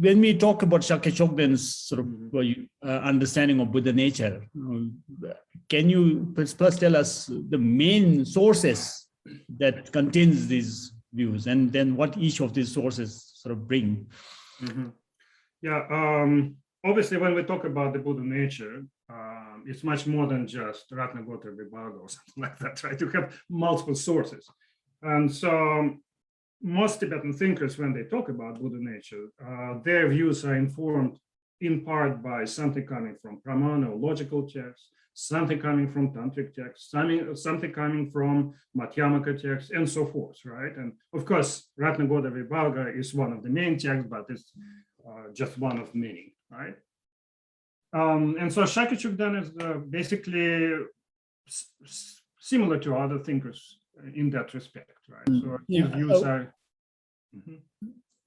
when we talk about Shakya Chokden's sort of understanding of Buddha nature, can you first tell us the main sources that contains these views, and then what each of these sources sort of bring? Yeah, obviously, when we talk about the Buddha nature, it's much more than just Ratnagotra Vibhaga or something like that, right? You have multiple sources. And so most Tibetan thinkers, when they talk about Buddha nature, their views are informed in part by something coming from Pramana or logical texts, something coming from Tantric texts, something coming from Madhyamaka texts, and so forth, right? And of course, Ratnagotra Vibhaga is one of the main texts, but it's just one of many, right? And so Shakya Chokden is basically similar to other thinkers in that respect, right? So his views are...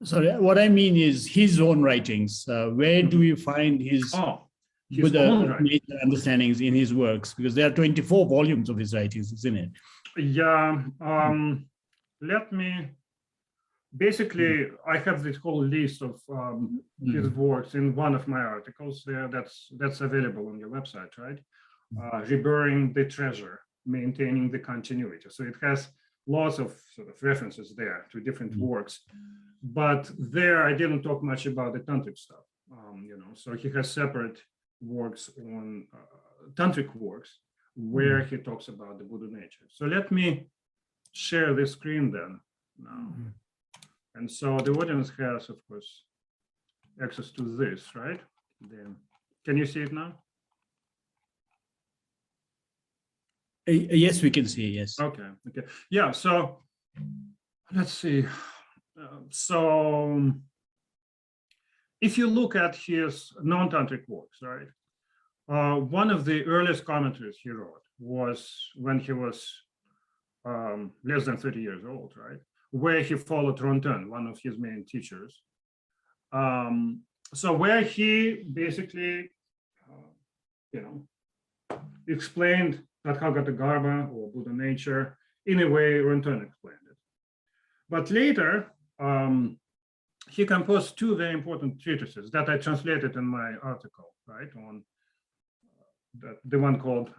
Sorry, what I mean is his own writings. Where do we find his Buddha nature understandings in his works? Because there are 24 volumes of his writings, isn't it? Yeah, let me... Basically, I have this whole list of his works in one of my articles there. That's available on your website, right? Reburying the treasure, maintaining the continuity. So it has lots of sort of references there to different works, but there I didn't talk much about the tantric stuff. So he has separate works on tantric works where he talks about the Buddha nature. So let me share the screen then now. And so the audience has, of course, access to this, right? Can you see it now? Yes, we can see, yes. Okay. Yeah, so let's see. So if you look at his non-tantric works, right? One of the earliest commentaries he wrote was when he was less than 30 years old, right? Where he followed Ronten, one of his main teachers. So where he basically, explained Tathagata Garbha or Buddha nature in a way Ronten explained it. But later, he composed two very important treatises that I translated in my article, right? On the one called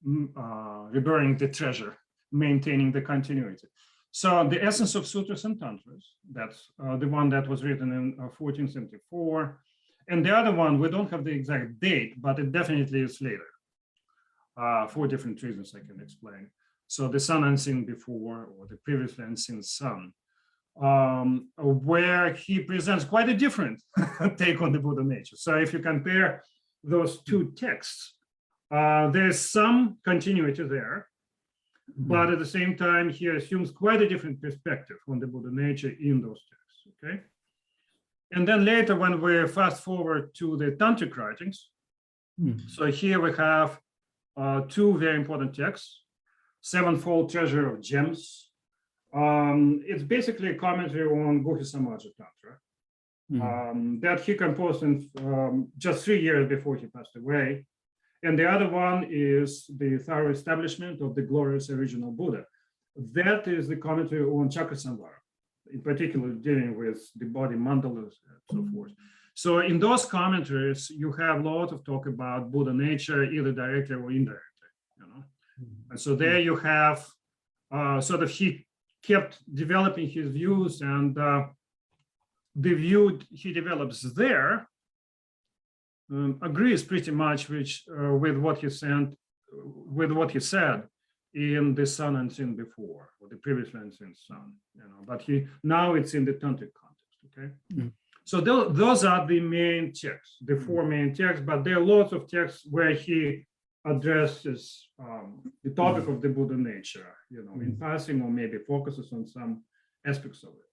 Reburying the Treasure, Maintaining the Continuity. So the essence of sutras and tantras, that's the one that was written in 1474. And the other one, we don't have the exact date, but it definitely is later for different reasons I can explain. So the sun unseen before, or the previously unseen sun, where he presents quite a different take on the Buddha nature. So if you compare those two texts, there's some continuity there. But at the same time, he assumes quite a different perspective on the Buddha nature in those texts, okay? And then later, when we fast forward to the Tantric writings, so here we have two very important texts, Sevenfold Treasure of Gems. It's basically a commentary on Guhya Samaja Tantra that he composed in just 3 years before he passed away. And the other one is the thorough establishment of the glorious original Buddha. That is the commentary on Chakra-samvara, in particular dealing with the body mandalas and so forth. So in those commentaries, you have a lot of talk about Buddha nature, either directly or indirectly, And so there you have sort of he kept developing his views, and the view he develops there agrees pretty much with what he said in the sun unseen before, or the previously unseen sun, but now it's in the tantric context, okay? So those are the main texts, the four main texts, but there are lots of texts where he addresses the topic of the Buddha nature, in passing, or maybe focuses on some aspects of it.